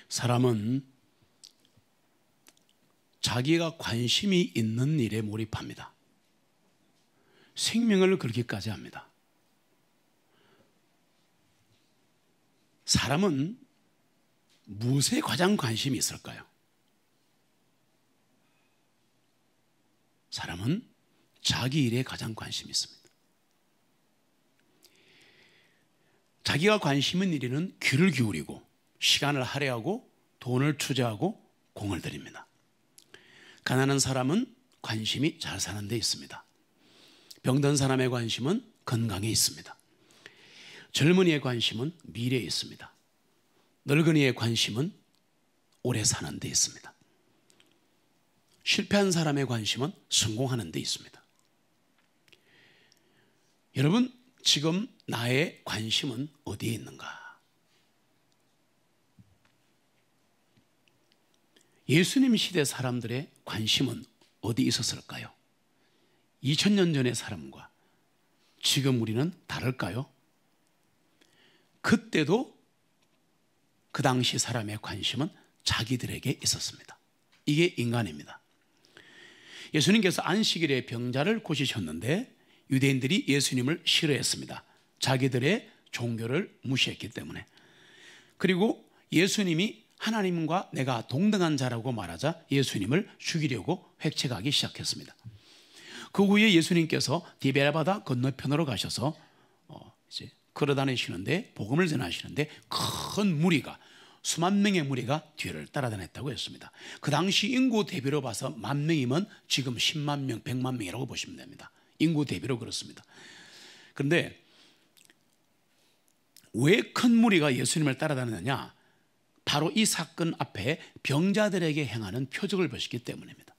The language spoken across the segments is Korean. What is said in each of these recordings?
사람은 자기가 관심이 있는 일에 몰입합니다. 생명을 걸기까지 합니다. 사람은 무엇에 가장 관심이 있을까요? 사람은 자기 일에 가장 관심이 있습니다. 자기가 관심 있는 일에는 귀를 기울이고 시간을 할애하고 돈을 투자하고 공을 들입니다. 가난한 사람은 관심이 잘 사는 데 있습니다. 병든 사람의 관심은 건강에 있습니다. 젊은이의 관심은 미래에 있습니다. 늙은이의 관심은 오래 사는 데 있습니다. 실패한 사람의 관심은 성공하는 데 있습니다. 여러분, 지금 나의 관심은 어디에 있는가? 예수님 시대 사람들의 관심은 어디 있었을까요? 2000년 전의 사람과 지금 우리는 다를까요? 그때도 그 당시 사람의 관심은 자기들에게 있었습니다. 이게 인간입니다. 예수님께서 안식일에 병자를 고치셨는데 유대인들이 예수님을 싫어했습니다. 자기들의 종교를 무시했기 때문에. 그리고 예수님이 하나님과 내가 동등한 자라고 말하자 예수님을 죽이려고 획책하기 시작했습니다. 그 후에 예수님께서 디베라바다 건너편으로 가셔서 이제 걸어다니시는데, 복음을 전하시는데 큰 무리가, 수만 명의 무리가 뒤를 따라다녔다고 했습니다. 그 당시 인구 대비로 봐서 10,000명이면 지금 10만 명, 100만 명이라고 보시면 됩니다. 인구 대비로 그렇습니다. 그런데 왜 큰 무리가 예수님을 따라다녔느냐? 바로 이 사건 앞에 병자들에게 행하는 표적을 보시기 때문입니다.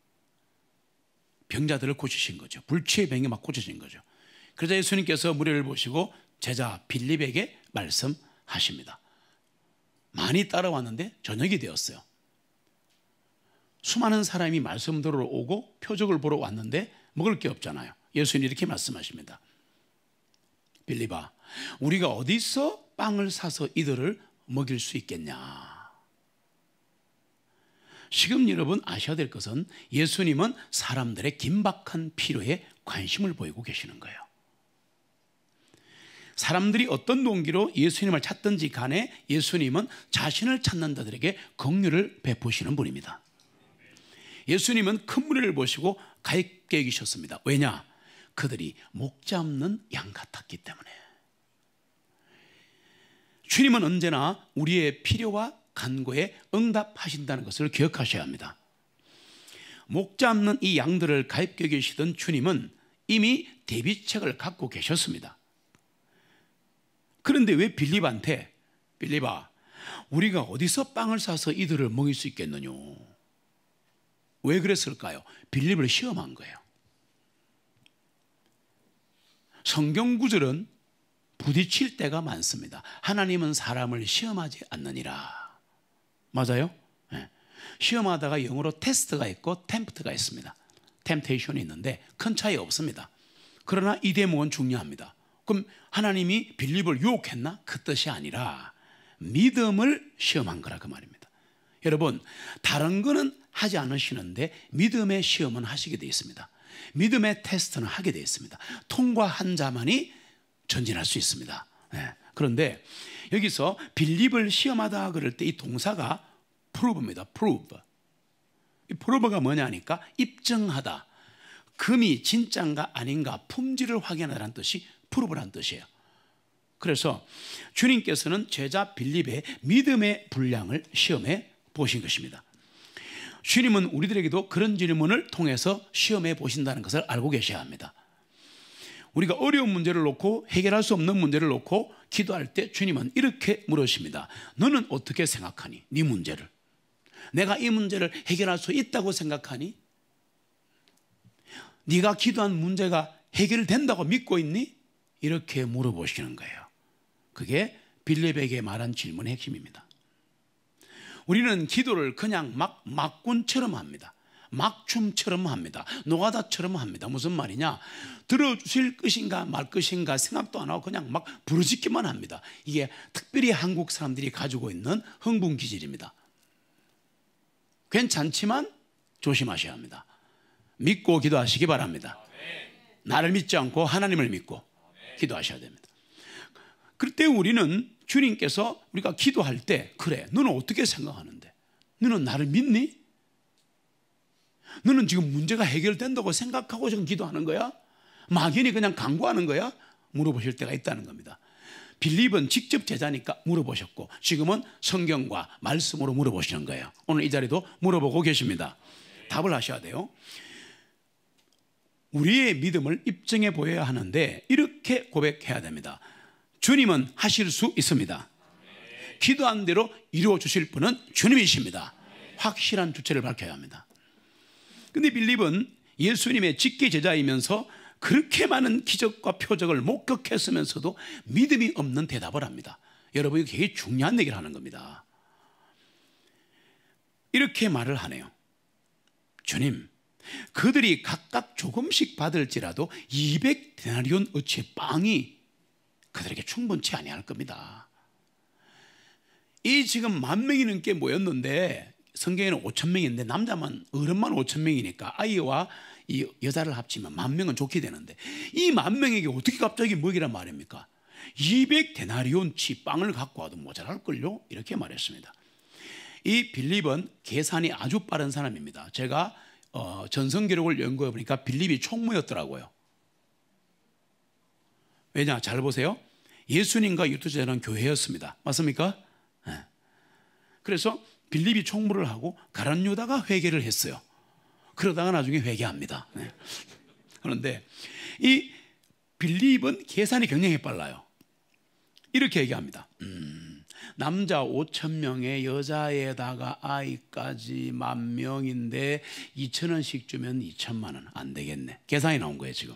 병자들을 고치신 거죠. 불치의 병이 막 고쳐진 거죠. 그러자 예수님께서 무리를 보시고 제자 빌립에게 말씀하십니다. 많이 따라왔는데 저녁이 되었어요. 수많은 사람이 말씀 들으러 오고 표적을 보러 왔는데 먹을 게 없잖아요. 예수님이 이렇게 말씀하십니다. 빌립아, 우리가 어디서 빵을 사서 이들을 먹일 수 있겠냐? 지금 여러분 아셔야 될 것은 예수님은 사람들의 긴박한 필요에 관심을 보이고 계시는 거예요. 사람들이 어떤 동기로 예수님을 찾든지 간에 예수님은 자신을 찾는 자들에게 긍휼을 베푸시는 분입니다. 예수님은 큰 무리를 보시고 가입게 여기셨습니다. 왜냐? 그들이 목 잡는 양 같았기 때문에. 주님은 언제나 우리의 필요와 간구에 응답하신다는 것을 기억하셔야 합니다. 목 잡는 이 양들을 가입게 계시던 주님은 이미 대비책을 갖고 계셨습니다. 그런데 왜 빌립한테, 빌립아, 우리가 어디서 빵을 사서 이들을 먹일 수 있겠느냐? 왜 그랬을까요? 빌립을 시험한 거예요. 성경 구절은 부딪힐 때가 많습니다. 하나님은 사람을 시험하지 않느니라. 맞아요? 네. 시험하다가 영어로 테스트가 있고 템프트가 있습니다. 템테이션이 있는데 큰 차이 없습니다. 그러나 이 대목은 중요합니다. 그럼 하나님이 빌립을 유혹했나? 그 뜻이 아니라 믿음을 시험한 거라 그 말입니다. 여러분, 다른 거는 하지 않으시는데 믿음의 시험은 하시게 되어 있습니다. 믿음의 테스트는 하게 되어 있습니다. 통과한 자만이 전진할 수 있습니다. 네. 그런데 여기서 빌립을 시험하다 그럴 때 이 동사가 prove입니다. prove. 이 prove가 뭐냐니까 입증하다. 금이 진짜인가 아닌가 품질을 확인하라는 뜻이 prove라는 뜻이에요. 그래서 주님께서는 제자 빌립의 믿음의 분량을 시험해 보신 것입니다. 주님은 우리들에게도 그런 질문을 통해서 시험해 보신다는 것을 알고 계셔야 합니다. 우리가 어려운 문제를 놓고 해결할 수 없는 문제를 놓고 기도할 때 주님은 이렇게 물으십니다. 너는 어떻게 생각하니? 네 문제를. 내가 이 문제를 해결할 수 있다고 생각하니? 네가 기도한 문제가 해결된다고 믿고 있니? 이렇게 물어보시는 거예요. 그게 빌립에게 말한 질문의 핵심입니다. 우리는 기도를 그냥 막군처럼 합니다. 막춤처럼 합니다. 노가다처럼 합니다. 무슨 말이냐? 들어주실 것인가 말 것인가 생각도 안 하고 그냥 막 부르짖기만 합니다. 이게 특별히 한국 사람들이 가지고 있는 흥분 기질입니다. 괜찮지만 조심하셔야 합니다. 믿고 기도하시기 바랍니다. 나를 믿지 않고 하나님을 믿고 기도하셔야 됩니다. 그때 우리는 주님께서 우리가 기도할 때, 그래, 너는 어떻게 생각하는데? 너는 나를 믿니? 너는 지금 문제가 해결된다고 생각하고 지금 기도하는 거야? 막연히 그냥 간구하는 거야? 물어보실 때가 있다는 겁니다. 빌립은 직접 제자니까 물어보셨고, 지금은 성경과 말씀으로 물어보시는 거예요. 오늘 이 자리도 물어보고 계십니다. 답을 하셔야 돼요. 우리의 믿음을 입증해 보여야 하는데 이렇게 고백해야 됩니다. 주님은 하실 수 있습니다. 기도한 대로 이루어 주실 분은 주님이십니다. 확실한 주체를 밝혀야 합니다. 근데 빌립은 예수님의 직계 제자이면서 그렇게 많은 기적과 표적을 목격했으면서도 믿음이 없는 대답을 합니다. 여러분, 이게 되게 중요한 얘기를 하는 겁니다. 이렇게 말을 하네요. 주님, 그들이 각각 조금씩 받을지라도 200데나리온 어치의 빵이 그들에게 충분치 아니할 겁니다. 이 지금 10,000명이 넘게 모였는데, 성경에는 5,000명인데 남자만, 어른만 5,000명이니까 아이와 이 여자를 합치면 10,000명은 좋게 되는데, 이 10,000명에게 어떻게 갑자기 먹이란 말입니까? 200데나리온치 빵을 갖고 와도 모자랄걸요? 이렇게 말했습니다. 이 빌립은 계산이 아주 빠른 사람입니다. 제가 전성 기록을 연구해 보니까 빌립이 총무였더라고요. 왜냐? 잘 보세요. 예수님과 유투제자는 교회였습니다. 맞습니까? 네. 그래서 빌립이 총무를 하고 가룟 유다가 회개를 했어요. 그러다가 나중에 회개합니다. 네. 그런데 이 빌립은 계산이 굉장히 빨라요. 이렇게 얘기합니다. 남자 5,000명에 여자에다가 아이까지 10,000명인데 2,000원씩 주면 2천만 원 안 되겠네. 계산이 나온 거예요. 지금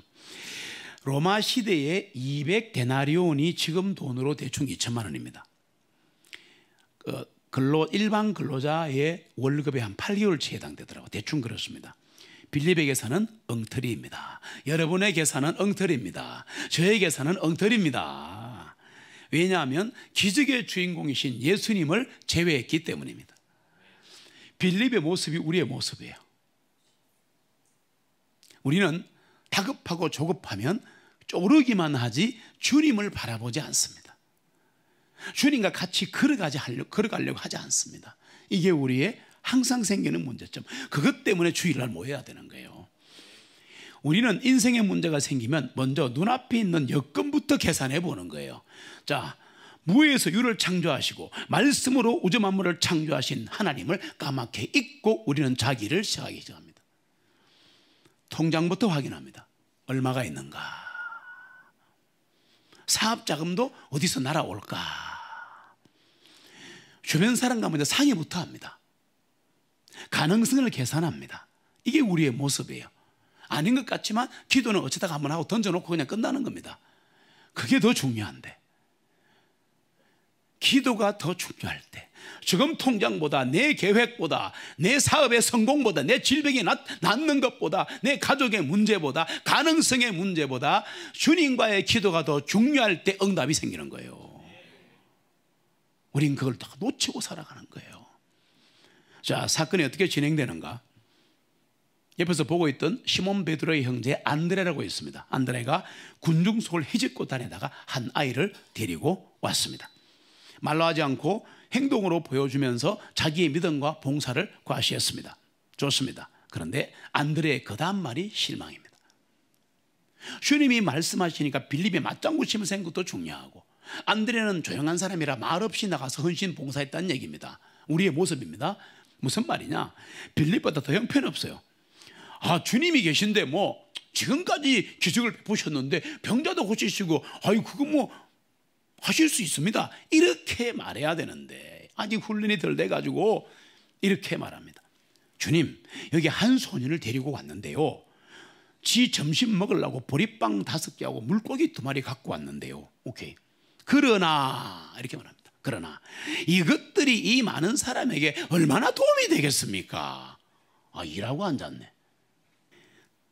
로마 시대에 200데나리온이 지금 돈으로 대충 2천만 원입니다. 일반 근로자의 월급의 한 8개월치에 해당되더라고요. 대충 그렇습니다. 빌립의 계산은 엉터리입니다. 여러분의 계산은 엉터리입니다. 저의 계산은 엉터리입니다. 왜냐하면 기적의 주인공이신 예수님을 제외했기 때문입니다. 빌립의 모습이 우리의 모습이에요. 우리는 다급하고 조급하면 쪼르기만 하지 주님을 바라보지 않습니다. 주님과 같이 걸어가려고 하지 않습니다. 이게 우리의 항상 생기는 문제점. 그것 때문에 주일날 모여야 되는 거예요. 우리는 인생의 문제가 생기면 먼저 눈앞에 있는 여건부터 계산해 보는 거예요. 자, 무에서 유를 창조하시고 말씀으로 우주 만물을 창조하신 하나님을 까맣게 잊고 우리는 자기를 시작하기 시작합니다. 통장부터 확인합니다. 얼마가 있는가? 사업 자금도 어디서 날아올까? 주변 사람과 먼저 상의부터 합니다. 가능성을 계산합니다. 이게 우리의 모습이에요. 아닌 것 같지만 기도는 어쩌다가 한번 하고 던져놓고 그냥 끝나는 겁니다. 그게 더 중요한데, 기도가 더 중요할 때, 지금 통장보다, 내 계획보다, 내 사업의 성공보다, 내 질병이 낫는 것보다, 내 가족의 문제보다, 가능성의 문제보다 주님과의 기도가 더 중요할 때 응답이 생기는 거예요. 우린 그걸 다 놓치고 살아가는 거예요. 자, 사건이 어떻게 진행되는가? 옆에서 보고 있던 시몬 베드로의 형제 안드레라고 있습니다. 안드레가 군중 속을 헤집고 다니다가 한 아이를 데리고 왔습니다. 말로 하지 않고 행동으로 보여주면서 자기의 믿음과 봉사를 과시했습니다. 좋습니다. 그런데 안드레의 그 다음 말이 실망입니다. 주님이 말씀하시니까 빌립의 맞장구 치면 생긴 것도 중요하고, 안드레는 조용한 사람이라 말없이 나가서 헌신 봉사했다는 얘기입니다. 우리의 모습입니다. 무슨 말이냐? 빌립보다 더 형편없어요. 아, 주님이 계신데 뭐 지금까지 기적을 베푸셨는데 병자도 고치시고, 아유, 그거 뭐 하실 수 있습니다. 이렇게 말해야 되는데 아직 훈련이 덜 돼가지고 이렇게 말합니다. 주님, 여기 한 소년을 데리고 왔는데요, 지 점심 먹으려고 보리빵 5개하고 물고기 2마리 갖고 왔는데요. 오케이. 그러나, 이렇게 말합니다. 그러나 이것들이 이 많은 사람에게 얼마나 도움이 되겠습니까? 아, 일하고 앉았네.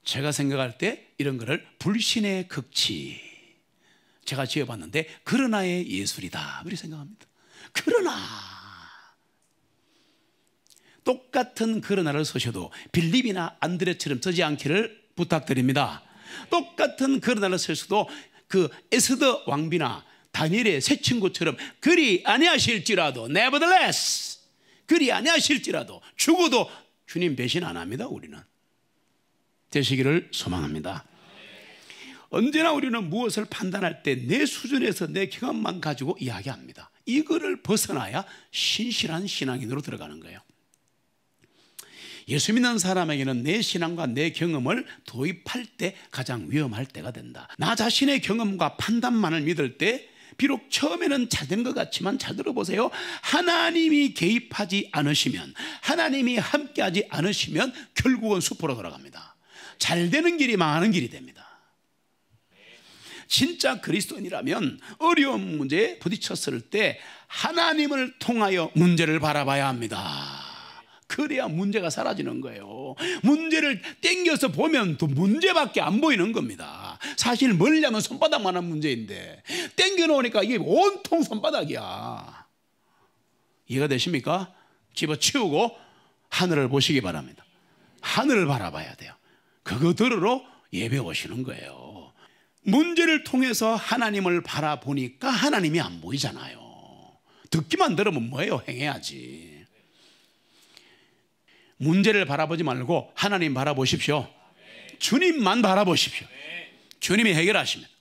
제가 생각할 때 이런 거를 불신의 극치, 제가 지어봤는데 그러나의 예술이다, 그렇게 생각합니다. 그러나 똑같은 그러나를 쓰셔도 빌립이나 안드레처럼 쓰지 않기를 부탁드립니다. 똑같은 그러나를 쓰셔도 그 에스더 왕비나 다니엘의 새 친구처럼 그리 아니하실지라도 nevertheless 그리 아니하실지라도 죽어도 주님 배신 안 합니다. 우리는 되시기를 소망합니다. 언제나 우리는 무엇을 판단할 때 내 수준에서 내 경험만 가지고 이야기합니다. 이거를 벗어나야 신실한 신앙인으로 들어가는 거예요. 예수 믿는 사람에게는 내 신앙과 내 경험을 도입할 때 가장 위험할 때가 된다. 나 자신의 경험과 판단만을 믿을 때 비록 처음에는 잘 된 것 같지만 잘 들어보세요. 하나님이 개입하지 않으시면, 하나님이 함께하지 않으시면 결국은 숲으로 돌아갑니다. 잘 되는 길이 망하는 길이 됩니다. 진짜 그리스도인이라면 어려운 문제에 부딪혔을 때 하나님을 통하여 문제를 바라봐야 합니다. 그래야 문제가 사라지는 거예요. 문제를 땡겨서 보면 또 문제밖에 안 보이는 겁니다. 사실 멀리하면 손바닥만한 문제인데 땡겨 놓으니까 이게 온통 손바닥이야. 이해가 되십니까? 집어치우고 하늘을 보시기 바랍니다. 하늘을 바라봐야 돼요. 그거 들으러 예배 오시는 거예요. 문제를 통해서 하나님을 바라보니까 하나님이 안 보이잖아요. 듣기만 들으면 뭐예요? 행해야지. 문제를 바라보지 말고 하나님 바라보십시오. 주님만 바라보십시오. 주님이 해결하십니다.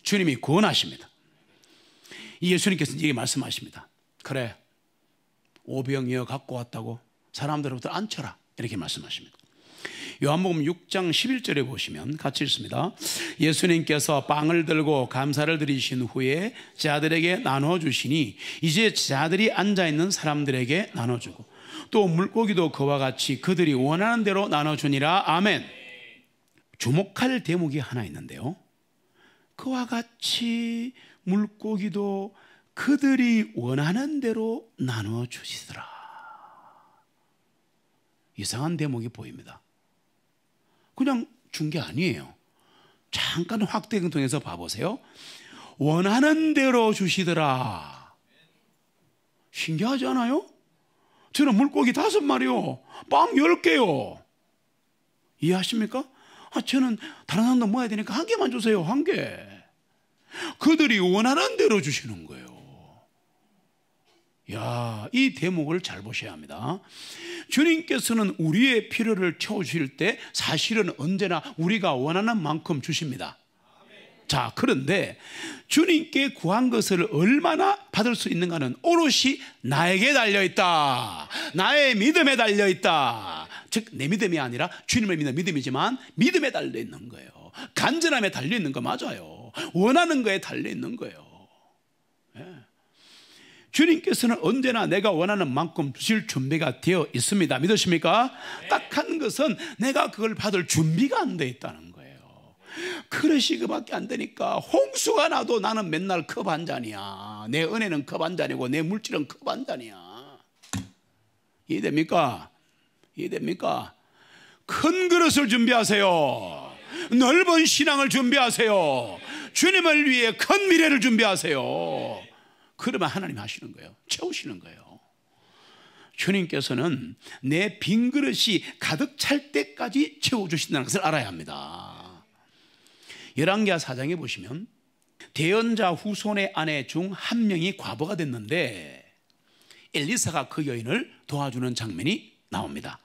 주님이 구원하십니다. 예수님께서 이렇게 말씀하십니다. 그래, 오병이어 갖고 왔다고 사람들부터 앉혀라, 이렇게 말씀하십니다. 요한복음 6장 11절에 보시면 같이 읽습니다. 예수님께서 빵을 들고 감사를 드리신 후에 자들에게 나눠주시니 이제 자들이 앉아있는 사람들에게 나눠주고 또 물고기도 그와 같이 그들이 원하는 대로 나눠주니라. 아멘. 주목할 대목이 하나 있는데요. 그와 같이 물고기도 그들이 원하는 대로 나눠주시더라. 이상한 대목이 보입니다. 그냥 준 게 아니에요. 잠깐 확대경 통해서 봐보세요. 원하는 대로 주시더라. 신기하지 않아요? 저는 물고기 5마리요, 빵 10개요. 이해하십니까? 저는 다른 사람도 모아야 되니까 1개만 주세요. 1개. 그들이 원하는 대로 주시는 거예요. 야, 이 대목을 잘 보셔야 합니다. 주님께서는 우리의 필요를 채워주실 때 사실은 언제나 우리가 원하는 만큼 주십니다. 자, 그런데 주님께 구한 것을 얼마나 받을 수 있는가는 오롯이 나에게 달려있다. 나의 믿음에 달려있다. 즉 내 믿음이 아니라 주님을 믿는 믿음이지만 믿음에 달려있는 거예요. 간절함에 달려있는 거 맞아요. 원하는 거에 달려있는 거예요. 예. 주님께서는 언제나 내가 원하는 만큼 주실 준비가 되어 있습니다. 믿으십니까? 딱 한 것은 내가 그걸 받을 준비가 안 되어 있다는 거예요. 그릇이 그밖에 안 되니까 홍수가 나도 나는 맨날 컵 한 잔이야. 내 은혜는 컵 한 잔이고 내 물질은 컵 한 잔이야. 이해됩니까? 이해됩니까? 큰 그릇을 준비하세요. 넓은 신앙을 준비하세요. 주님을 위해 큰 미래를 준비하세요. 그러면 하나님 하시는 거예요. 채우시는 거예요. 주님께서는 내 빈 그릇이 가득 찰 때까지 채워주신다는 것을 알아야 합니다. 열왕기하 4장에 보시면 대언자 후손의 아내 중 한 명이 과부가 됐는데 엘리사가 그 여인을 도와주는 장면이 나옵니다.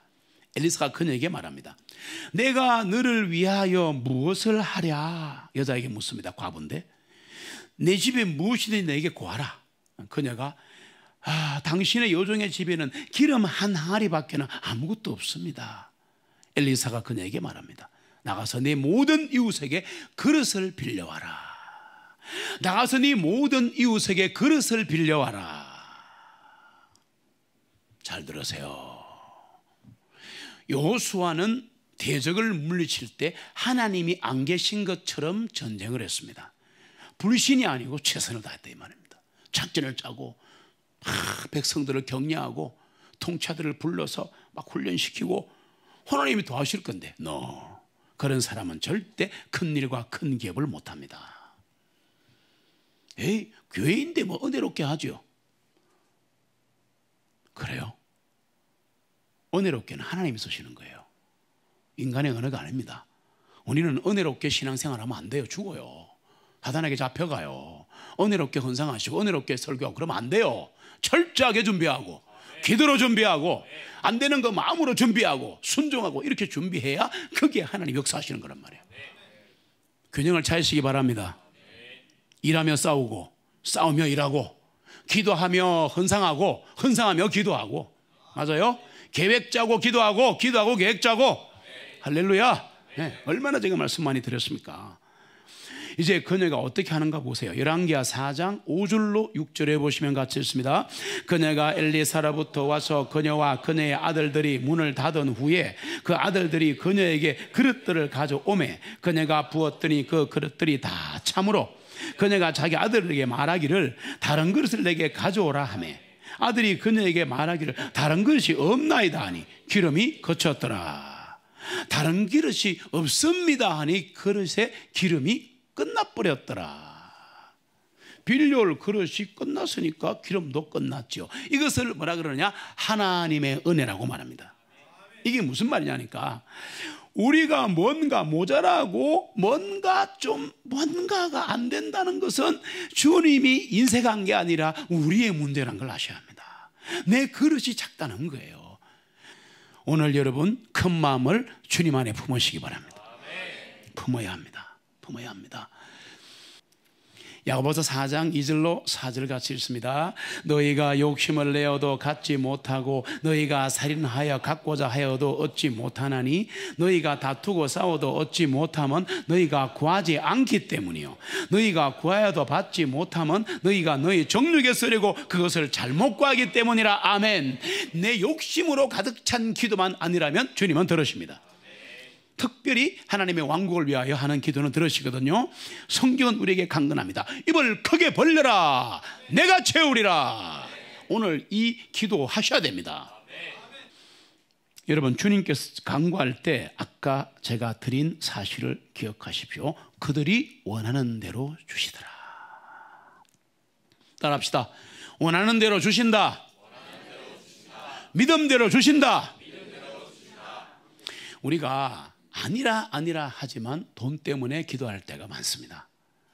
엘리사가 그녀에게 말합니다. 내가 너를 위하여 무엇을 하랴? 여자에게 묻습니다. 과부인데 내 집에 무엇이든지 내게 구하라. 그녀가 당신의 여종의 집에는 기름 한 항아리밖에는 아무것도 없습니다. 엘리사가 그녀에게 말합니다. 나가서 네 모든 이웃에게 그릇을 빌려와라. 나가서 네 모든 이웃에게 그릇을 빌려와라. 잘 들으세요. 여호수아는 대적을 물리칠 때 하나님이 안 계신 것처럼 전쟁을 했습니다. 불신이 아니고 최선을 다했다 이 말입니다. 작전을 짜고 백성들을 격려하고 통치자들을 불러서 막 훈련시키고 하나님이 도와주실 건데 그런 사람은 절대 큰 일과 큰 기업을 못합니다. 교회인데 뭐 은혜롭게 하죠. 그래요? 은혜롭게는 하나님이 쓰시는 거예요. 인간의 언어가 아닙니다. 우리는 은혜롭게 신앙생활하면 안 돼요. 죽어요. 사단에게 잡혀가요. 은혜롭게 헌상하시고 은혜롭게 설교하고 그러면 안 돼요. 철저하게 준비하고 기도로 준비하고 안 되는 거 마음으로 준비하고 순종하고 이렇게 준비해야 거기에 하나님 역사하시는 거란 말이에요. 균형을 찾으시기 바랍니다. 일하며 싸우고 싸우며 일하고 기도하며 헌상하고 헌상하며 기도하고, 맞아요? 계획 짜고 기도하고 기도하고 계획 짜고. 할렐루야. 네, 얼마나 제가 말씀 많이 드렸습니까? 이제 그녀가 어떻게 하는가 보세요. 열왕기하 4장 5절로 6절에 보시면 같이 읽습니다. 그녀가 엘리사로부터 와서 그녀와 그녀의 아들들이 문을 닫은 후에 그 아들들이 그녀에게 그릇들을 가져오매 그녀가 부었더니 그 그릇들이 다 참으로 그녀가 자기 아들에게 말하기를 다른 그릇을 내게 가져오라 하매 아들이 그녀에게 말하기를 다른 그릇이 없나이다 하니 기름이 거쳤더라. 다른 그릇이 없습니다 하니 그릇에 기름이 끝나버렸더라. 빌려올 그릇이 끝났으니까 기름도 끝났죠. 이것을 뭐라 그러냐? 하나님의 은혜라고 말합니다. 이게 무슨 말이냐니까, 우리가 뭔가 모자라고 뭔가가 안 된다는 것은 주님이 인색한 게 아니라 우리의 문제라는 걸 아셔야 합니다. 내 그릇이 작다는 거예요. 오늘 여러분 큰 마음을 주님 안에 품으시기 바랍니다. 품어야 합니다. 품어야 합니다. 야고보서 4장 2절로 4절 같이 읽습니다. 너희가 욕심을 내어도 갖지 못하고 너희가 살인하여 갖고자 하여도 얻지 못하나니 너희가 다투고 싸워도 얻지 못하면 너희가 구하지 않기 때문이요 너희가 구하여도 받지 못하면 너희가 너희 정욕에 쓰려고 그것을 잘못 구하기 때문이라. 아멘. 내 욕심으로 가득 찬 기도만 아니라면 주님은 들으십니다. 특별히 하나님의 왕국을 위하여 하는 기도는 들으시거든요. 성경은 우리에게 강건합니다. 입을 크게 벌려라 내가 채우리라. 오늘 이 기도 하셔야 됩니다. 여러분 주님께서 간구할 때 아까 제가 드린 사실을 기억하십시오. 그들이 원하는 대로 주시더라. 따라합시다. 원하는 대로 주신다. 믿음대로 주신다. 우리가 아니라 하지만 돈 때문에 기도할 때가 많습니다.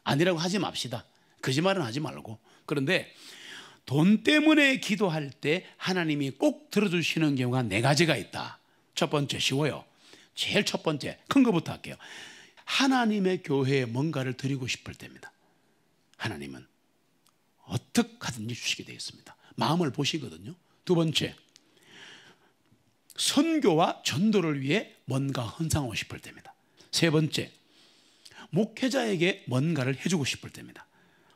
아니라고 하지 맙시다. 거짓말은 하지 말고. 그런데 돈 때문에 기도할 때 하나님이 꼭 들어주시는 경우가 4가지가 있다. 첫 번째, 쉬워요. 제일 첫 번째, 큰 거부터 할게요. 하나님의 교회에 뭔가를 드리고 싶을 때입니다. 하나님은 어떻게 하든지 주시게 되어 있습니다. 마음을 보시거든요. 두 번째, 선교와 전도를 위해 뭔가 헌상하고 싶을 때입니다. 세 번째, 목회자에게 뭔가를 해주고 싶을 때입니다.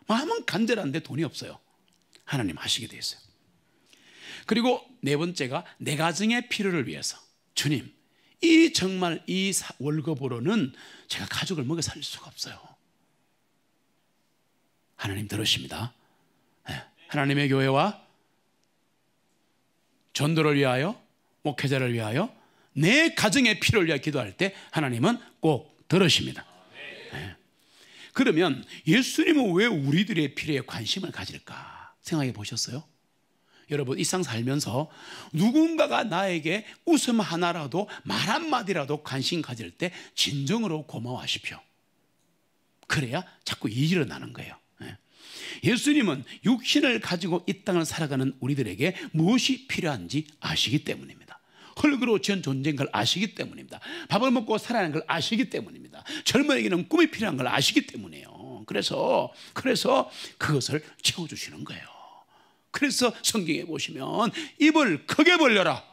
마음은 간절한데 돈이 없어요. 하나님 하시게 되어 있어요. 그리고 네 번째가 내 가정의 필요를 위해서, 주님 정말 이 월급으로는 제가 가족을 먹여 살릴 수가 없어요. 하나님 들으십니다. 하나님의 교회와 전도를 위하여, 목회자를 위하여, 내 가정의 필요를 위하여 기도할 때 하나님은 꼭 들으십니다. 네. 그러면 예수님은 왜 우리들의 필요에 관심을 가질까 생각해 보셨어요? 여러분 일상 살면서 누군가가 나에게 웃음 하나라도 말 한마디라도 관심 가질 때 진정으로 고마워하십시오. 그래야 자꾸 일이 일어나는 거예요. 예수님은 육신을 가지고 이 땅을 살아가는 우리들에게 무엇이 필요한지 아시기 때문입니다. 흙으로 지은 존재인 걸 아시기 때문입니다. 밥을 먹고 살아가는 걸 아시기 때문입니다. 젊은이에게는 꿈이 필요한 걸 아시기 때문이에요. 그래서 그것을 채워주시는 거예요. 그래서 성경에 보시면 입을 크게 벌려라.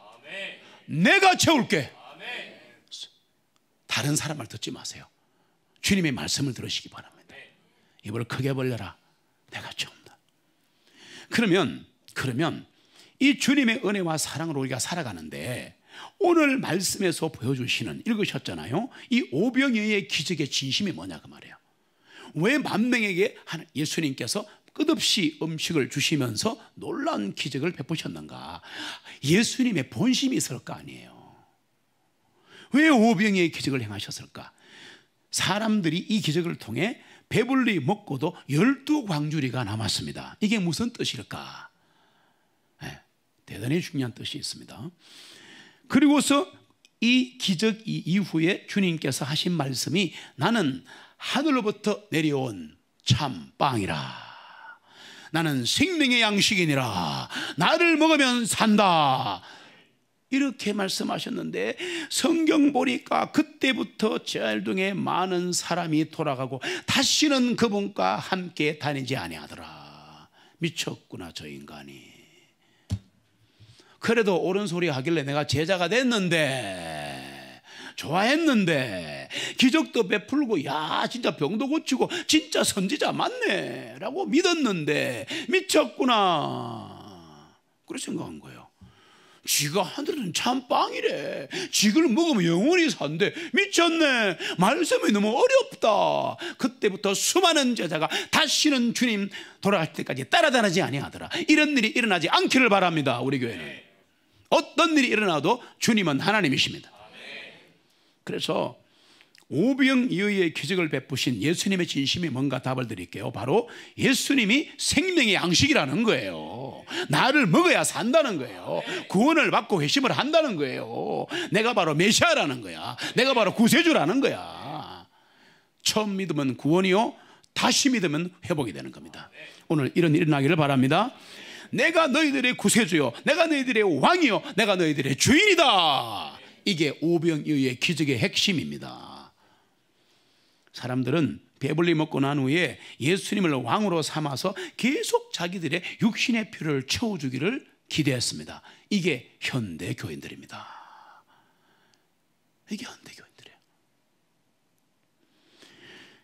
내가 채울게. 다른 사람 말 듣지 마세요. 주님의 말씀을 들으시기 바랍니다. 입을 크게 벌려라. 내가 채운다. 그러면 이 주님의 은혜와 사랑으로 우리가 살아가는데 오늘 말씀에서 보여주시는, 읽으셨잖아요, 이 오병이어의 기적의 진심이 뭐냐 그 말이에요. 왜 만명에게 예수님께서 끝없이 음식을 주시면서 놀라운 기적을 베푸셨는가? 예수님의 본심이 있을 거 아니에요. 왜 오병이어의 기적을 행하셨을까? 사람들이 이 기적을 통해 배불리 먹고도 12광주리가 남았습니다. 이게 무슨 뜻일까? 대단히 중요한 뜻이 있습니다. 그리고서 이 기적 이후에 주님께서 하신 말씀이 나는 하늘로부터 내려온 참 빵이라. 나는 생명의 양식이니라. 나를 먹으면 산다. 이렇게 말씀하셨는데 성경 보니까 그때부터 제알둥에 많은 사람이 돌아가고 다시는 그분과 함께 다니지 아니하더라. 미쳤구나 저 인간이. 그래도 옳은 소리 하길래 내가 제자가 됐는데, 좋아했는데, 기적도 베풀고 야 진짜 병도 고치고 진짜 선지자 맞네 라고 믿었는데 미쳤구나 그렇게 생각한 거예요. 쥐가 하늘은 참 빵이래. 쥐를 먹으면 영원히 산대. 미쳤네. 말씀이 너무 어렵다. 그때부터 수많은 제자가 다시는 주님 돌아갈 때까지 따라다니지 아니하더라. 이런 일이 일어나지 않기를 바랍니다. 우리 교회는 어떤 일이 일어나도 주님은 하나님이십니다. 그래서 오병이어의 기적을 베푸신 예수님의 진심이 뭔가 답을 드릴게요. 바로 예수님이 생명의 양식이라는 거예요. 나를 먹어야 산다는 거예요. 구원을 받고 회심을 한다는 거예요. 내가 바로 메시아라는 거야. 내가 바로 구세주라는 거야. 처음 믿으면 구원이요, 다시 믿으면 회복이 되는 겁니다. 오늘 이런 일이 일어나기를 바랍니다. 내가 너희들의 구세주요, 내가 너희들의 왕이요, 내가 너희들의 주인이다. 이게 오병이어의 기적의 핵심입니다. 사람들은 배불리 먹고 난 후에 예수님을 왕으로 삼아서 계속 자기들의 육신의 필요를 채워주기를 기대했습니다. 이게 현대 교인들입니다. 이게 현대 교인들이에요.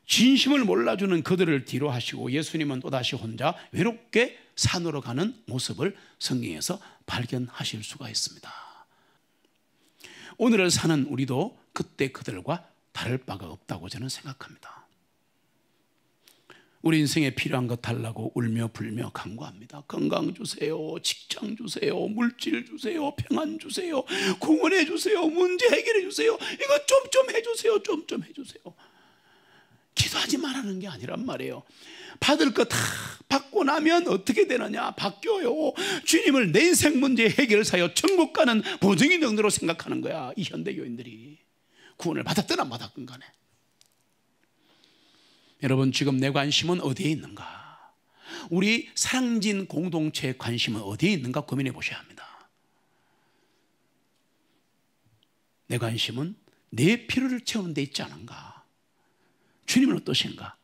진심을 몰라주는 그들을 뒤로 하시고 예수님은 또다시 혼자 외롭게 산으로 가는 모습을 성경에서 발견하실 수가 있습니다. 오늘을 사는 우리도 그때 그들과 다를 바가 없다고 저는 생각합니다. 우리 인생에 필요한 것 달라고 울며 불며 간구합니다. 건강 주세요, 직장 주세요, 물질 주세요, 평안 주세요, 구원해 주세요, 문제 해결해 주세요, 이거 좀 해주세요, 좀 해주세요. 기도하지 말라는 게 아니란 말이에요. 받을 거 다 받고 나면 어떻게 되느냐? 바뀌어요. 주님을 내 인생 문제 해결사여 천국 가는 보증인 정도로 생각하는 거야, 이 현대교인들이. 구원을 받았든 안 받았든 간에. 여러분, 지금 내 관심은 어디에 있는가? 우리 사랑진 공동체의 관심은 어디에 있는가 고민해 보셔야 합니다. 내 관심은 내 필요를 채우는 데 있지 않은가? 주님은 어떠신가?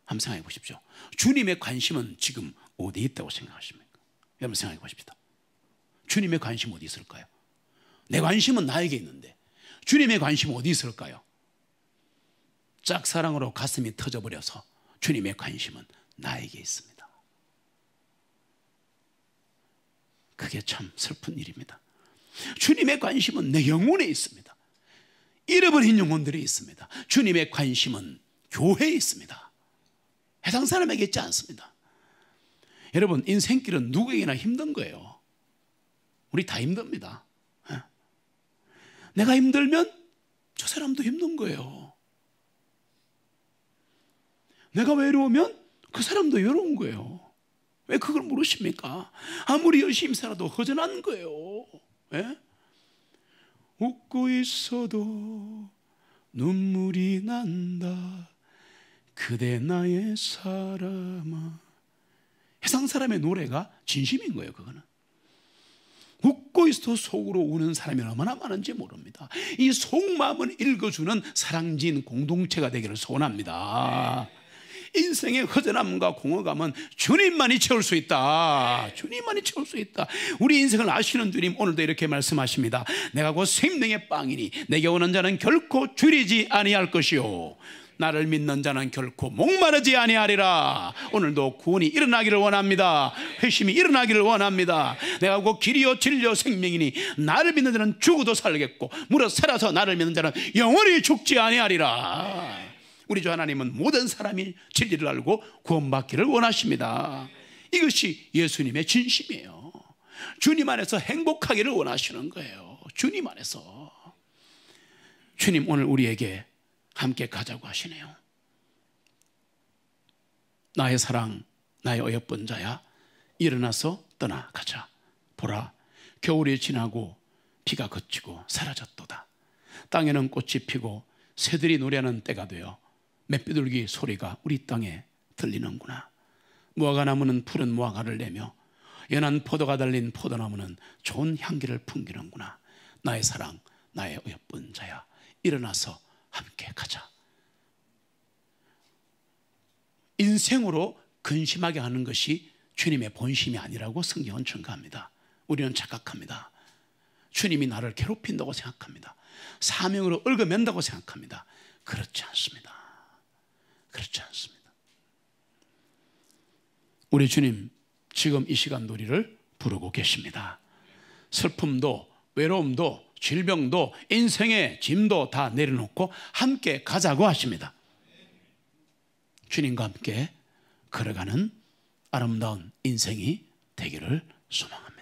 한번 생각해 보십시오. 주님의 관심은 지금 어디에 있다고 생각하십니까? 여러분 생각해 보십시다. 주님의 관심 어디 있을까요? 내 관심은 나에게 있는데 주님의 관심은 어디 있을까요? 짝사랑으로 가슴이 터져버려서 주님의 관심은 나에게 있습니다. 그게 참 슬픈 일입니다. 주님의 관심은 내 영혼에 있습니다. 잃어버린 영혼들이 있습니다. 주님의 관심은 교회에 있습니다. 해당 사람에게 있지 않습니다. 여러분, 인생길은 누구에게나 힘든 거예요. 우리 다 힘듭니다. 내가 힘들면 저 사람도 힘든 거예요. 내가 외로우면 그 사람도 외로운 거예요. 왜 그걸 모르십니까? 아무리 열심히 살아도 허전한 거예요. 예? 웃고 있어도 눈물이 난다 그대 나의 사람아. 해상 사람의 노래가 진심인 거예요. 그거는 웃고 있어도 속으로 우는 사람이 얼마나 많은지 모릅니다. 이 속마음을 읽어주는 사랑진 공동체가 되기를 소원합니다. 인생의 허전함과 공허감은 주님만이 채울 수 있다. 주님만이 채울 수 있다. 우리 인생을 아시는 주님 오늘도 이렇게 말씀하십니다. 내가 곧 생명의 빵이니 내게 오는 자는 결코 줄이지 아니할 것이요 나를 믿는 자는 결코 목마르지 아니하리라. 오늘도 구원이 일어나기를 원합니다. 회심이 일어나기를 원합니다. 내가 곧 길이요 진리요 생명이니 나를 믿는 자는 죽어도 살겠고 무릇 살아서 나를 믿는 자는 영원히 죽지 아니하리라. 우리 주 하나님은 모든 사람이 진리를 알고 구원받기를 원하십니다. 이것이 예수님의 진심이에요. 주님 안에서 행복하기를 원하시는 거예요. 주님 안에서. 주님 오늘 우리에게 함께 가자고 하시네요. 나의 사랑, 나의 어여쁜 자야, 일어나서 떠나가자. 보라, 겨울이 지나고 비가 그치고 사라졌도다. 땅에는 꽃이 피고 새들이 노래하는 때가 되어 맷비둘기 소리가 우리 땅에 들리는구나. 무화과 나무는 푸른 무화과를 내며 연한 포도가 달린 포도나무는 좋은 향기를 풍기는구나. 나의 사랑, 나의 어여쁜 자야, 일어나서 함께 가자. 인생으로 근심하게 하는 것이 주님의 본심이 아니라고 성경은 증거합니다. 우리는 착각합니다. 주님이 나를 괴롭힌다고 생각합니다. 사명으로 얽어맨다고 생각합니다. 그렇지 않습니다. 그렇지 않습니다. 우리 주님 지금 이 시간 우리를 부르고 계십니다. 슬픔도 외로움도 질병도 인생의 짐도 다 내려놓고 함께 가자고 하십니다. 주님과 함께 걸어가는 아름다운 인생이 되기를 소망합니다.